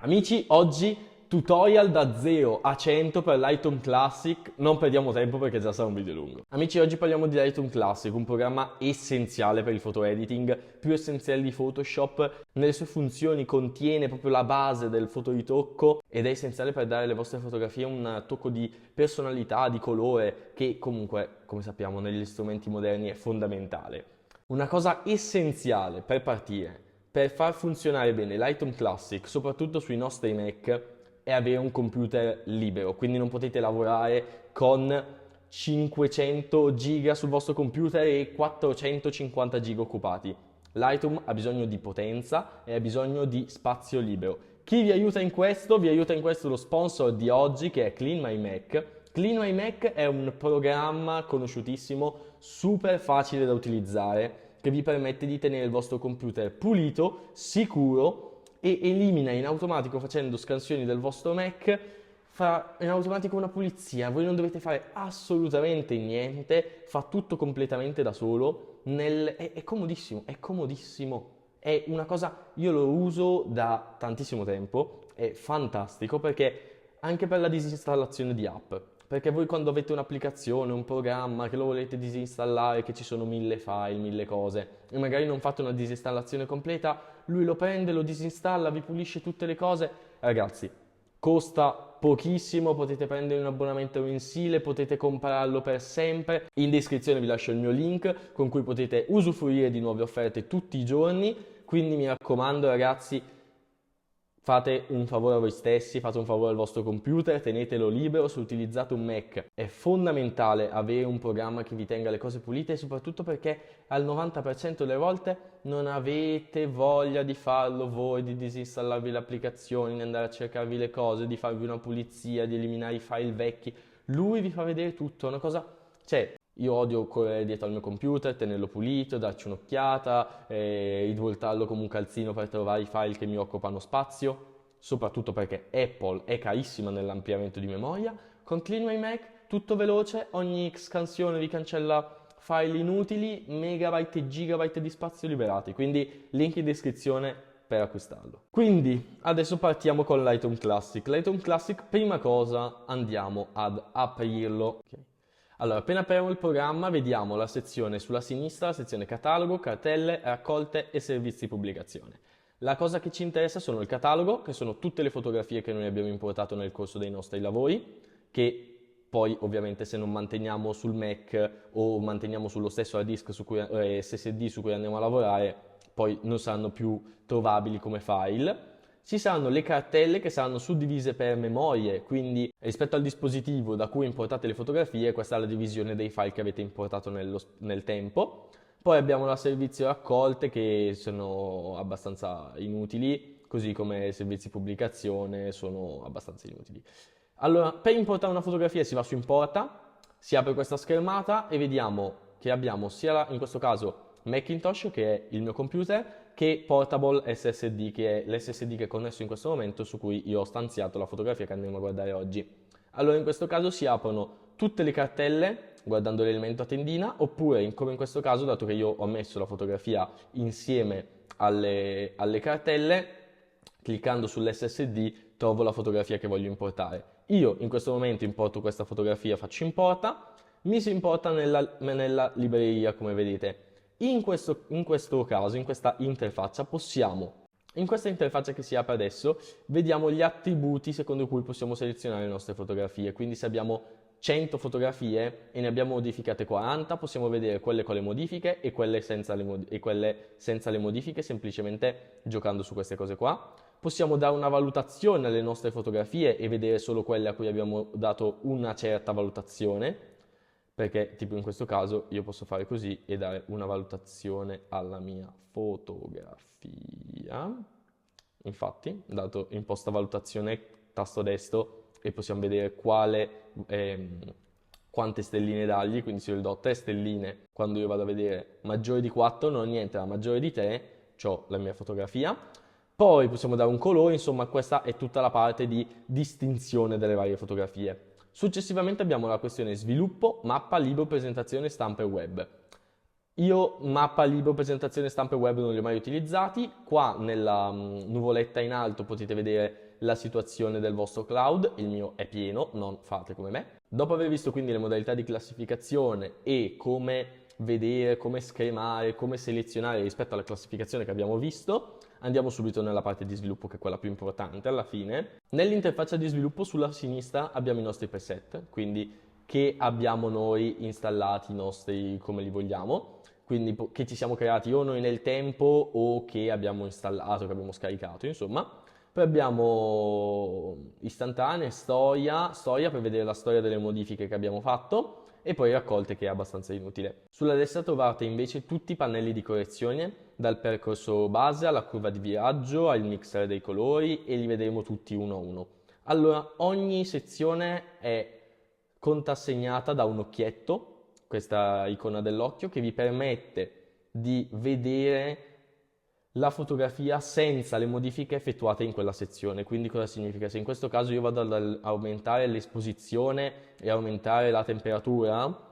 Amici, oggi tutorial da 0 a 100 per Lightroom Classic, non perdiamo tempo perché già sarà un video lungo. Amici, oggi parliamo di Lightroom Classic, un programma essenziale per il photo editing, più essenziale di Photoshop. Nelle sue funzioni contiene proprio la base del fotoritocco ed è essenziale per dare alle vostre fotografie un tocco di personalità, di colore, che comunque, come sappiamo, negli strumenti moderni è fondamentale. Una cosa essenziale per partire, per far funzionare bene Lightroom Classic, soprattutto sui nostri Mac, è avere un computer libero, quindi non potete lavorare con 500 giga sul vostro computer e 450 giga occupati. Lightroom ha bisogno di potenza e ha bisogno di spazio libero. Chi vi aiuta in questo? Vi aiuta in questo lo sponsor di oggi, che è Clean My Mac. Clean My Mac è un programma conosciutissimo, super facile da utilizzare, che vi permette di tenere il vostro computer pulito, sicuro e elimina in automatico, facendo scansioni del vostro Mac, fa in automatico una pulizia. Voi non dovete fare assolutamente niente, fa tutto completamente da solo. È comodissimo, è comodissimo. È una cosa, io lo uso da tantissimo tempo, è fantastico perché anche per la disinstallazione di app. Perché voi quando avete un'applicazione, un programma che lo volete disinstallare, che ci sono 1000 file, 1000 cose, e magari non fate una disinstallazione completa, lui lo prende, lo disinstalla, vi pulisce tutte le cose. Ragazzi, costa pochissimo, potete prendere un abbonamento mensile, potete comprarlo per sempre. In descrizione vi lascio il mio link con cui potete usufruire di nuove offerte tutti i giorni. Quindi mi raccomando, ragazzi, fate un favore a voi stessi, fate un favore al vostro computer, tenetelo libero. Se utilizzate un Mac è fondamentale avere un programma che vi tenga le cose pulite, soprattutto perché al 90% delle volte non avete voglia di farlo voi, di disinstallarvi le applicazioni, di andare a cercarvi le cose, di farvi una pulizia, di eliminare i file vecchi. Lui vi fa vedere tutto, è una cosa... Cioè, io odio correre dietro al mio computer, tenerlo pulito, darci un'occhiata, rivoltarlo come un calzino per trovare i file che mi occupano spazio, soprattutto perché Apple è carissima nell'ampliamento di memoria. Con Clean My Mac tutto veloce, ogni scansione vi cancella file inutili, megabyte e gigabyte di spazio liberati, quindi link in descrizione per acquistarlo. Quindi adesso partiamo con Lightroom Classic. Lightroom Classic, prima cosa andiamo ad aprirlo. Okay. Allora, appena apriamo il programma vediamo la sezione sulla sinistra, la sezione catalogo, cartelle, raccolte e servizi di pubblicazione. La cosa che ci interessa sono il catalogo, che sono tutte le fotografie che noi abbiamo importato nel corso dei nostri lavori, che poi ovviamente se non manteniamo sul Mac o manteniamo sullo stesso hard disk SSD su cui andiamo a lavorare, poi non saranno più trovabili come file. Ci saranno le cartelle che saranno suddivise per memorie, quindi rispetto al dispositivo da cui importate le fotografie, questa è la divisione dei file che avete importato nel tempo. Poi abbiamo la servizio raccolte che sono abbastanza inutili, così come i servizi pubblicazione sono abbastanza inutili. Allora, per importare una fotografia si va su Importa, si apre questa schermata e vediamo che abbiamo sia in questo caso Macintosh, che è il mio computer, che Portable SSD, che è l'SSD che è connesso in questo momento su cui io ho stanziato la fotografia che andremo a guardare oggi. Allora in questo caso si aprono tutte le cartelle guardando l'elemento a tendina, oppure come in questo caso, dato che io ho messo la fotografia insieme alle cartelle, cliccando sull'SSD trovo la fotografia che voglio importare. Io in questo momento importo questa fotografia, faccio importa, mi si importa nella libreria come vedete. In questo caso, in questa interfaccia, in questa interfaccia che si apre adesso, vediamo gli attributi secondo cui possiamo selezionare le nostre fotografie. Quindi se abbiamo 100 fotografie e ne abbiamo modificate 40, possiamo vedere quelle con le modifiche e quelle senza le modifiche, semplicemente giocando su queste cose qua. Possiamo dare una valutazione alle nostre fotografie e vedere solo quelle a cui abbiamo dato una certa valutazione, perché tipo in questo caso io posso fare così e dare una valutazione alla mia fotografia. Infatti, dato imposta valutazione, tasto destro e possiamo vedere quante stelline dargli, quindi se io gli do 3 stelline, quando io vado a vedere maggiore di 4 non ho niente, ma maggiore di 3 ho la mia fotografia. Poi possiamo dare un colore, insomma questa è tutta la parte di distinzione delle varie fotografie. Successivamente abbiamo la questione sviluppo, mappa, libro, presentazione, stampa e web. Io mappa, libro, presentazione, stampa e web non li ho mai utilizzati. Qua nella nuvoletta in alto potete vedere la situazione del vostro cloud, il mio è pieno, non fate come me. Dopo aver visto quindi le modalità di classificazione e come vedere, come schermare, come selezionare rispetto alla classificazione che abbiamo visto, andiamo subito nella parte di sviluppo che è quella più importante alla fine. Nell'interfaccia di sviluppo sulla sinistra abbiamo i nostri preset, quindi che abbiamo noi installati, i nostri come li vogliamo, quindi che ci siamo creati o noi nel tempo o che abbiamo installato, che abbiamo scaricato, insomma. Poi abbiamo istantanee, storia per vedere la storia delle modifiche che abbiamo fatto e poi raccolte, che è abbastanza inutile. Sulla destra trovate invece tutti i pannelli di correzione, dal percorso base alla curva di viraggio al mixer dei colori, e li vedremo tutti uno a uno. Allora, ogni sezione è contrassegnata da un occhietto, questa icona dell'occhio, che vi permette di vedere la fotografia senza le modifiche effettuate in quella sezione. Quindi cosa significa? Se in questo caso io vado ad aumentare l'esposizione e aumentare la temperatura,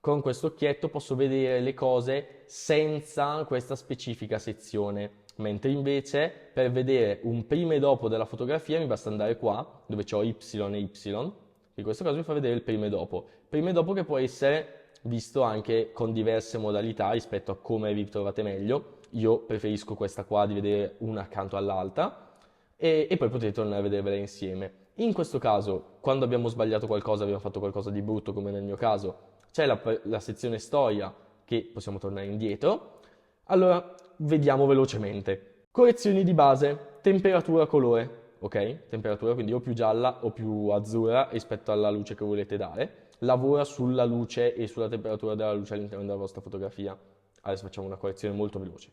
con questo occhietto posso vedere le cose senza questa specifica sezione. Mentre invece per vedere un prima e dopo della fotografia mi basta andare qua, dove ho Y e Y, in questo caso mi fa vedere il prima e dopo. Prima e dopo che può essere visto anche con diverse modalità rispetto a come vi trovate meglio. Io preferisco questa qua di vedere una accanto all'altra e poi potete tornare a vedervela insieme. In questo caso, quando abbiamo sbagliato qualcosa, abbiamo fatto qualcosa di brutto come nel mio caso, c'è la sezione storia che possiamo tornare indietro. Allora, vediamo velocemente. Correzioni di base, temperatura, colore. Ok? Temperatura, quindi o più gialla o più azzurra rispetto alla luce che volete dare. Lavora sulla luce e sulla temperatura della luce all'interno della vostra fotografia. Adesso facciamo una correzione molto veloce.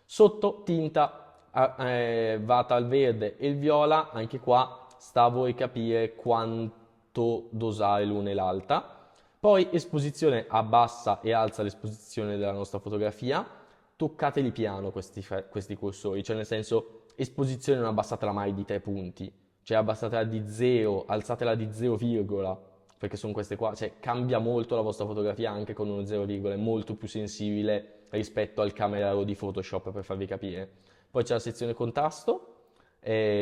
Sotto tinta vata al verde e il viola, anche qua sta a voi capire quanto dosare l'una e l'altra. Poi esposizione, abbassa e alza l'esposizione della nostra fotografia. Toccateli piano questi cursori, cioè nel senso esposizione non abbassatela mai di 3 punti, cioè abbassatela di 0, alzatela di 0, perché sono queste qua, cioè cambia molto la vostra fotografia anche con uno 0, è molto più sensibile rispetto al camera raw di Photoshop, per farvi capire. Poi c'è la sezione contrasto,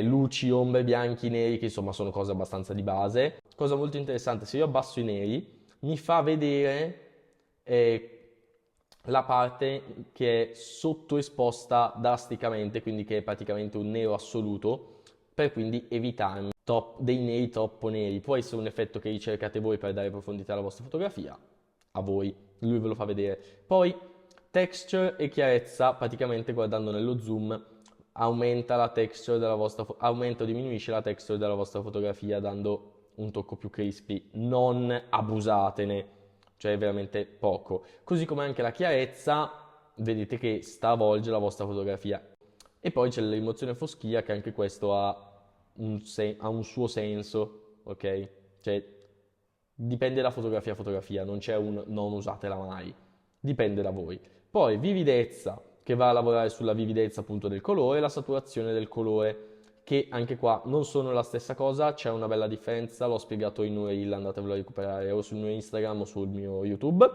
luci, ombre, bianchi, neri, che insomma sono cose abbastanza di base. Cosa molto interessante, se io abbasso i neri mi fa vedere la parte che è sottoesposta drasticamente, quindi che è praticamente un nero assoluto, per quindi evitarmi dei neri troppo neri. Può essere un effetto che ricercate voi per dare profondità alla vostra fotografia, a voi, lui ve lo fa vedere. Poi texture e chiarezza, praticamente guardando nello zoom aumenta la texture della vostra aumenta o diminuisce la texture della vostra fotografia dando un tocco più crispy. Non abusatene, cioè veramente poco. Così come anche la chiarezza, vedete che stravolge la vostra fotografia. E poi c'è la rimozione foschia, che anche questo ha un suo senso, ok? Cioè dipende da fotografia a fotografia, non c'è un non usatela mai, dipende da voi. Poi vividezza, che va a lavorare sulla vividezza appunto del colore, e la saturazione del colore, che anche qua non sono la stessa cosa, c'è una bella differenza, l'ho spiegato in un reel, andatevelo a recuperare o sul mio Instagram o sul mio YouTube.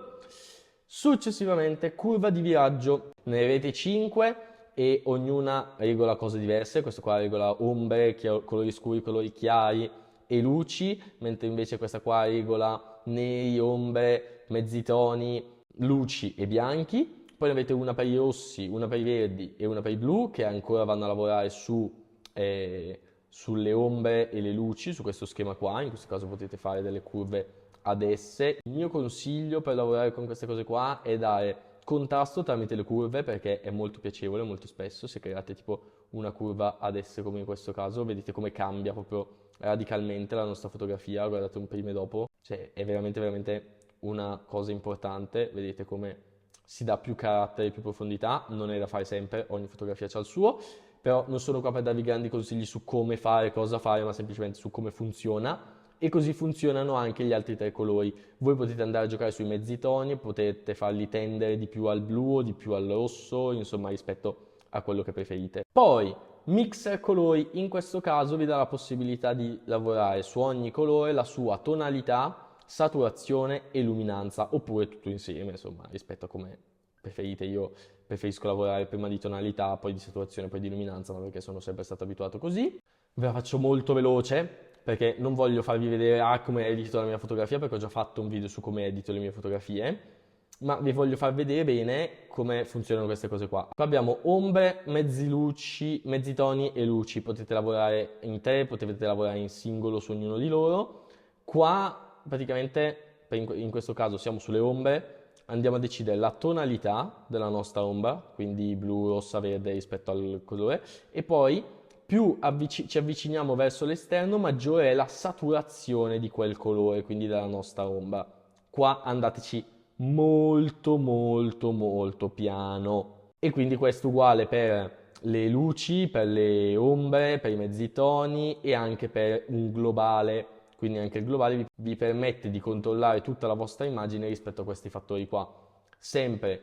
Successivamente curva di viraggio, ne avete 5 e ognuna regola cose diverse. Questo qua regola ombre, colori scuri, colori chiari e luci, mentre invece questa qua regola neri, ombre, mezzi toni, luci e bianchi. Poi ne avete una per i rossi, una per i verdi e una per i blu, che ancora vanno a lavorare sulle ombre e le luci, su questo schema qua. In questo caso potete fare delle curve ad esse. Il mio consiglio per lavorare con queste cose qua è dare contrasto tramite le curve, perché è molto piacevole molto spesso. Se create tipo una curva ad esse come in questo caso, vedete come cambia proprio radicalmente la nostra fotografia. Guardate un prima e dopo, cioè è veramente veramente una cosa importante. Vedete come si dà più carattere, più profondità. Non è da fare sempre, ogni fotografia c'ha il suo, però non sono qua per darvi grandi consigli su come fare, cosa fare, ma semplicemente su come funziona. E così funzionano anche gli altri 3 colori. Voi potete andare a giocare sui mezzi toni, potete farli tendere di più al blu o di più al rosso, insomma rispetto a quello che preferite. Poi mixer colori, in questo caso vi dà la possibilità di lavorare su ogni colore la sua tonalità saturazione e luminanza, oppure tutto insieme, insomma, rispetto a come preferite. Io preferisco lavorare prima di tonalità, poi di saturazione, poi di luminanza, ma perché sono sempre stato abituato così. Ve la faccio molto veloce, perché non voglio farvi vedere come edito la mia fotografia, perché ho già fatto un video su come edito le mie fotografie, ma vi voglio far vedere bene come funzionano queste cose qua. Qua abbiamo ombre, mezzi luci, mezzi toni e luci. Potete lavorare in tre, potete lavorare in singolo su ognuno di loro. Qua praticamente, in questo caso siamo sulle ombre, andiamo a decidere la tonalità della nostra ombra, quindi blu, rossa, verde rispetto al colore, e poi più ci avviciniamo verso l'esterno, maggiore è la saturazione di quel colore, quindi della nostra ombra. Qua andateci molto molto molto piano. E quindi questo è uguale per le luci, per le ombre, per i mezzi toni e anche per un globale. Quindi anche il globale vi permette di controllare tutta la vostra immagine rispetto a questi fattori qua. Sempre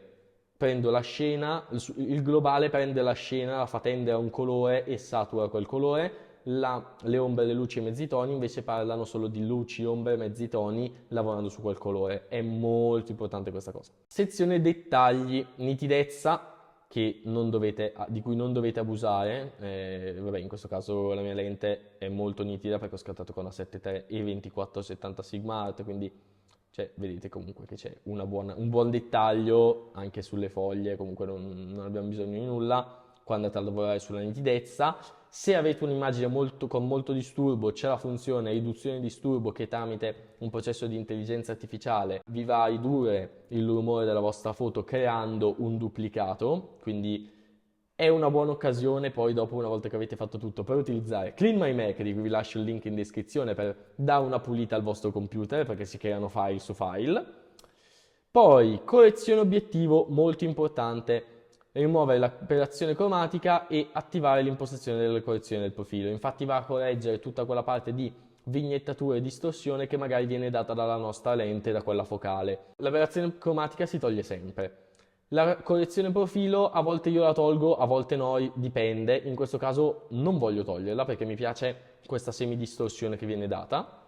prendo la scena, il globale prende la scena, la fa tendere a un colore e satura quel colore. Le ombre, le luci e i mezzi toni invece parlano solo di luci, ombre e mezzi toni lavorando su quel colore. È molto importante questa cosa. Sezione dettagli, nitidezza di cui non dovete abusare. Vabbè, in questo caso la mia lente è molto nitida perché ho scattato con la 7.3 e 2470 Sigma Art, quindi vedete comunque che c'è un buon dettaglio anche sulle foglie, comunque non abbiamo bisogno di nulla quando andate a lavorare sulla nitidezza. Se avete un'immagine con molto disturbo, c'è la funzione riduzione disturbo che tramite un processo di intelligenza artificiale vi va a ridurre il rumore della vostra foto creando un duplicato, quindi è una buona occasione poi dopo, una volta che avete fatto tutto, per utilizzare Clean My Mac, di cui vi lascio il link in descrizione, per dare una pulita al vostro computer perché si creano file su file. Poi correzione obiettivo, molto importante, rimuovere l'operazione cromatica e attivare l'impostazione delle correzioni del profilo. Infatti va a correggere tutta quella parte di vignettatura e distorsione che magari viene data dalla nostra lente, da quella focale. L'aberrazione cromatica si toglie sempre. La correzione profilo a volte io la tolgo, a volte no, dipende. In questo caso non voglio toglierla perché mi piace questa semidistorsione che viene data.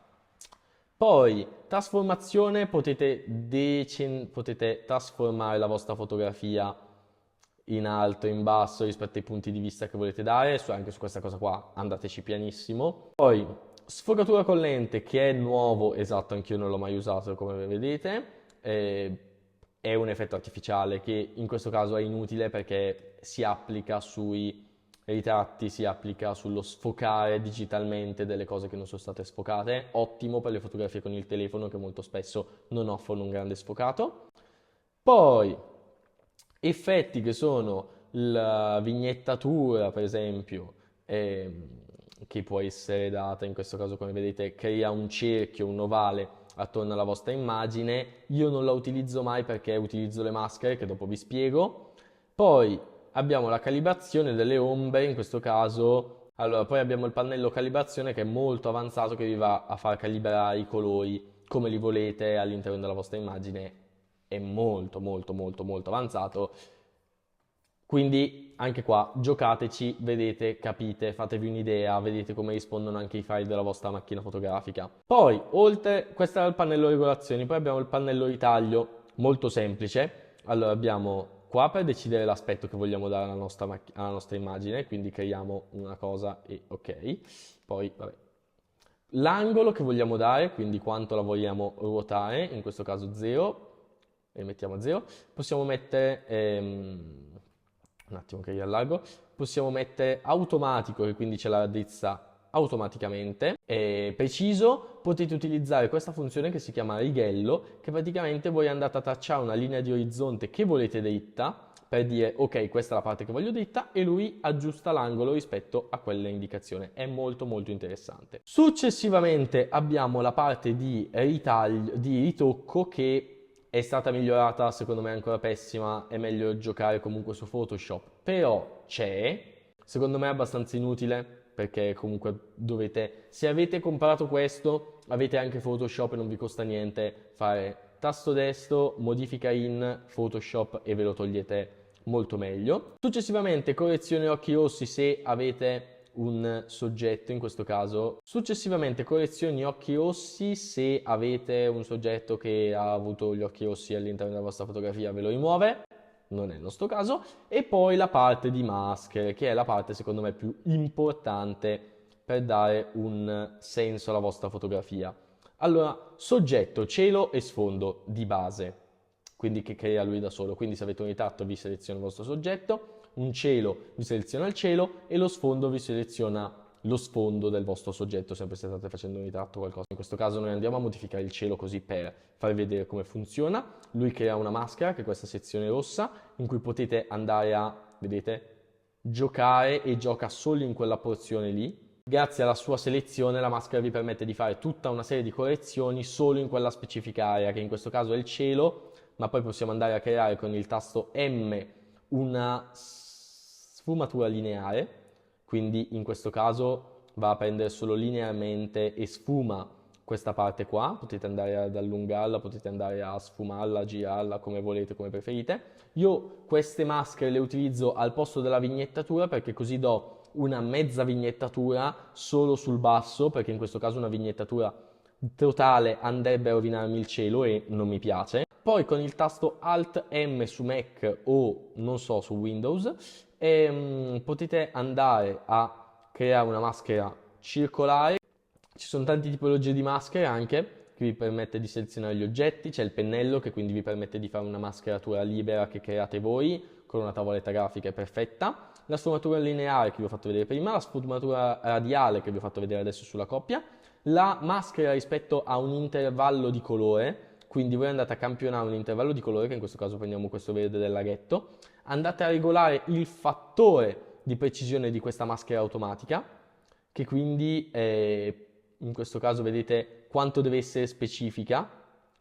Poi trasformazione, potete trasformare la vostra fotografia in alto, in basso rispetto ai punti di vista che volete dare. Anche su questa cosa qua andateci pianissimo. Poi sfogatura con lente, che è nuovo, esatto, anch'io non l'ho mai usato come vedete. È un effetto artificiale che in questo caso è inutile perché si applica sui ritratti, si applica sullo sfocare digitalmente delle cose che non sono state sfocate. Ottimo per le fotografie con il telefono che molto spesso non offrono un grande sfocato. Poi effetti che sono la vignettatura, per esempio, che può essere data in questo caso, come vedete, crea un cerchio, un ovale attorno alla vostra immagine. Io non la utilizzo mai perché utilizzo le maschere che dopo vi spiego. Poi abbiamo la calibrazione delle ombre, in questo caso. Allora, poi abbiamo il pannello calibrazione che è molto avanzato, che vi va a far calibrare i colori come li volete all'interno della vostra immagine. È molto molto molto molto avanzato. Quindi anche qua giocateci, vedete, capite, fatevi un'idea, vedete come rispondono anche i file della vostra macchina fotografica. Poi, questo era il pannello regolazioni, poi abbiamo il pannello ritaglio, molto semplice. Allora abbiamo qua per decidere l'aspetto che vogliamo dare alla nostra immagine, quindi creiamo una cosa e ok. Poi, vabbè. L'angolo che vogliamo dare, quindi quanto la vogliamo ruotare, in questo caso 0, e mettiamo a 0. Possiamo mettere... un attimo che riallargo, possiamo mettere automatico, che quindi ce la raddrizza automaticamente, e preciso. Potete utilizzare questa funzione che si chiama righello, che praticamente voi andate a tracciare una linea di orizzonte che volete dritta, per dire ok, questa è la parte che voglio dritta, e lui aggiusta l'angolo rispetto a quella indicazione. È molto molto interessante. Successivamente abbiamo la parte di ritocco, che è stata migliorata, secondo me è ancora pessima, è meglio giocare comunque su Photoshop, però c'è, secondo me è abbastanza inutile, perché comunque se avete comprato questo, avete anche Photoshop e non vi costa niente fare tasto destro, modifica in Photoshop e ve lo togliete molto meglio. Successivamente correzione occhi rossi, se avete un soggetto, in questo caso. Successivamente correzioni occhi rossi, se avete un soggetto che ha avuto gli occhi rossi all'interno della vostra fotografia ve lo rimuove, non è il nostro caso. E poi la parte di maschere, che è la parte secondo me più importante per dare un senso alla vostra fotografia. Allora, soggetto, cielo e sfondo di base, quindi che crea lui da solo. Quindi se avete un ritratto vi seleziona il vostro soggetto, un cielo vi seleziona il cielo e lo sfondo vi seleziona lo sfondo del vostro soggetto, sempre se state facendo un ritratto o qualcosa. In questo caso noi andiamo a modificare il cielo così per farvi vedere come funziona. Lui crea una maschera, che è questa sezione rossa, in cui potete andare a, vedete, giocare e gioca solo in quella porzione lì. Grazie alla sua selezione la maschera vi permette di fare tutta una serie di correzioni solo in quella specifica area, che in questo caso è il cielo, ma poi possiamo andare a creare con il tasto M una sfumatura lineare, quindi in questo caso va a prendere solo linearmente e sfuma questa parte qua, potete andare ad allungarla, potete andare a sfumarla, girarla come volete, come preferite. Io queste maschere le utilizzo al posto della vignettatura perché così do una mezza vignettatura solo sul basso, perché in questo caso una vignettatura totale andrebbe a rovinarmi il cielo e non mi piace. Poi con il tasto Alt M su Mac o non so su Windows potete andare a creare una maschera circolare. Ci sono tante tipologie di maschere anche che vi permette di selezionare gli oggetti, c'è il pennello che quindi vi permette di fare una mascheratura libera che create voi con una tavoletta grafica perfetta, la sfumatura lineare che vi ho fatto vedere prima, la sfumatura radiale che vi ho fatto vedere adesso sulla coppia, la maschera rispetto a un intervallo di colore, quindi voi andate a campionare un intervallo di colore, che in questo caso prendiamo questo verde del laghetto, andate a regolare il fattore di precisione di questa maschera automatica, che quindi in questo caso vedete quanto deve essere specifica,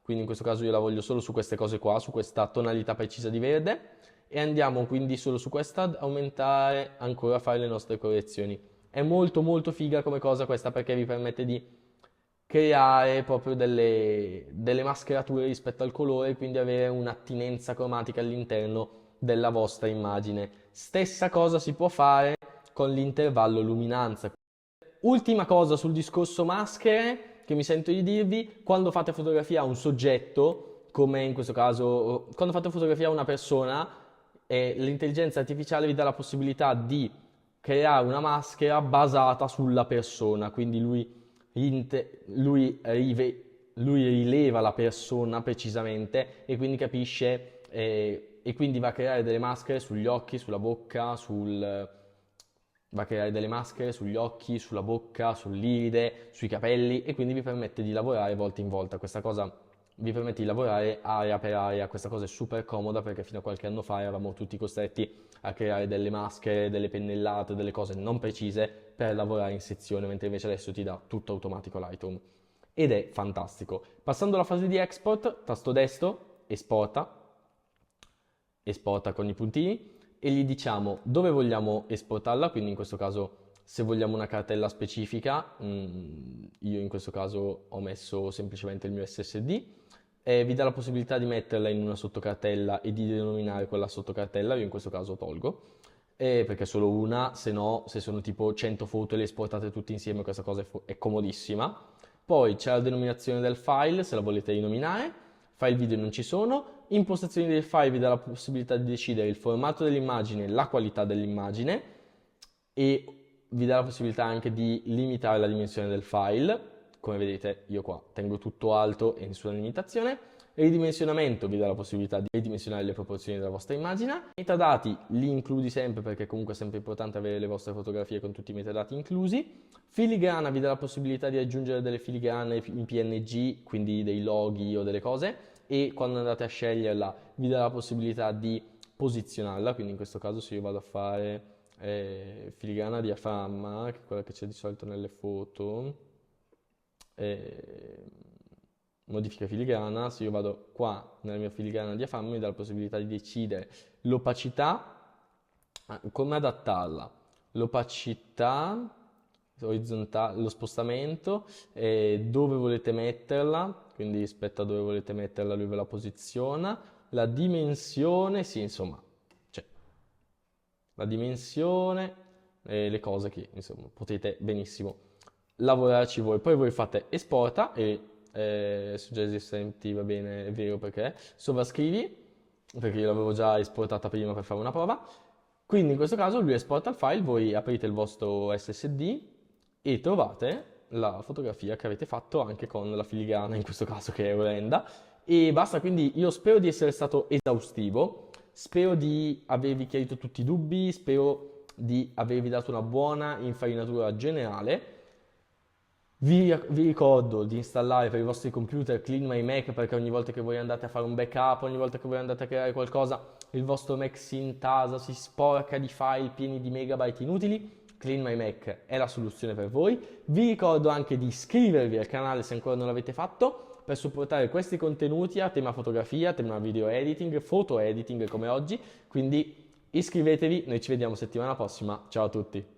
quindi in questo caso io la voglio solo su queste cose qua, su questa tonalità precisa di verde, e andiamo quindi solo su questa ad aumentare ancora a fare le nostre correzioni. È molto molto figa come cosa questa perché vi permette di creare proprio delle mascherature rispetto al colore, quindi avere un'attinenza cromatica all'interno della vostra immagine. Stessa cosa si può fare con l'intervallo luminanza. Ultima cosa sul discorso maschere che mi sento di dirvi: quando fate fotografia a un soggetto, come in questo caso, quando fate fotografia a una persona, l'intelligenza artificiale vi dà la possibilità di creare una maschera basata sulla persona, quindi lui rileva la persona precisamente e quindi capisce e quindi va a creare delle maschere sugli occhi, sulla bocca, va a creare delle maschere sugli occhi, sulla bocca, sull'iride, sui capelli e quindi vi permette di lavorare volta in volta. Questa cosa vi permette di lavorare area per area, questa cosa è super comoda perché fino a qualche anno fa eravamo tutti costretti a creare delle maschere, delle pennellate, delle cose non precise per lavorare in sezione, mentre invece adesso ti dà tutto automatico Lightroom ed è fantastico. Passando alla fase di export, tasto destro, esporta con i puntini e gli diciamo dove vogliamo esportarla, quindi in questo caso se vogliamo una cartella specifica, io in questo caso ho messo semplicemente il mio SSD, vi dà la possibilità di metterla in una sottocartella e di denominare quella sottocartella, io in questo caso tolgo, perché è solo una, se no se sono tipo 100 foto e le esportate tutte insieme questa cosa è comodissima. Poi c'è la denominazione del file se la volete rinominare, file video non ci sono, impostazioni del file vi dà la possibilità di decidere il formato dell'immagine, la qualità dell'immagine e vi dà la possibilità anche di limitare la dimensione del file. Come vedete io qua tengo tutto alto e nessuna limitazione. Ridimensionamento vi dà la possibilità di ridimensionare le proporzioni della vostra immagine. Metadati li includi sempre perché comunque è sempre importante avere le vostre fotografie con tutti i metadati inclusi. Filigrana vi dà la possibilità di aggiungere delle filigrane in PNG, quindi dei loghi o delle cose, e quando andate a sceglierla vi dà la possibilità di posizionarla, quindi in questo caso se io vado a fare filigrana diaframma, che è quella che c'è di solito nelle foto, modifica filigrana, se io vado qua nella mia filigrana diaframma mi dà la possibilità di decidere l'opacità, come adattarla, l'opacità orizzontale, lo spostamento, dove volete metterla, quindi rispetto a dove volete metterla lui ve la posiziona, la dimensione, sì insomma, cioè, la dimensione, le cose che insomma potete benissimo lavorarci voi. Poi voi fate esporta e suggesti estenti va bene, è vero perché sovrascrivi, perché io l'avevo già esportata prima per fare una prova. Quindi in questo caso lui esporta il file, voi aprite il vostro SSD e trovate la fotografia che avete fatto anche con la filigrana, in questo caso che è orrenda. E basta, quindi io spero di essere stato esaustivo, spero di avervi chiarito tutti i dubbi, spero di avervi dato una buona infarinatura generale. Vi ricordo di installare per i vostri computer Clean My Mac, perché ogni volta che voi andate a fare un backup, ogni volta che voi andate a creare qualcosa, il vostro Mac si intasa, si sporca di file pieni di megabyte inutili. Clean My Mac è la soluzione per voi. Vi ricordo anche di iscrivervi al canale se ancora non l'avete fatto, per supportare questi contenuti a tema fotografia, a tema video editing, foto editing come oggi. Quindi iscrivetevi, noi ci vediamo settimana prossima. Ciao a tutti!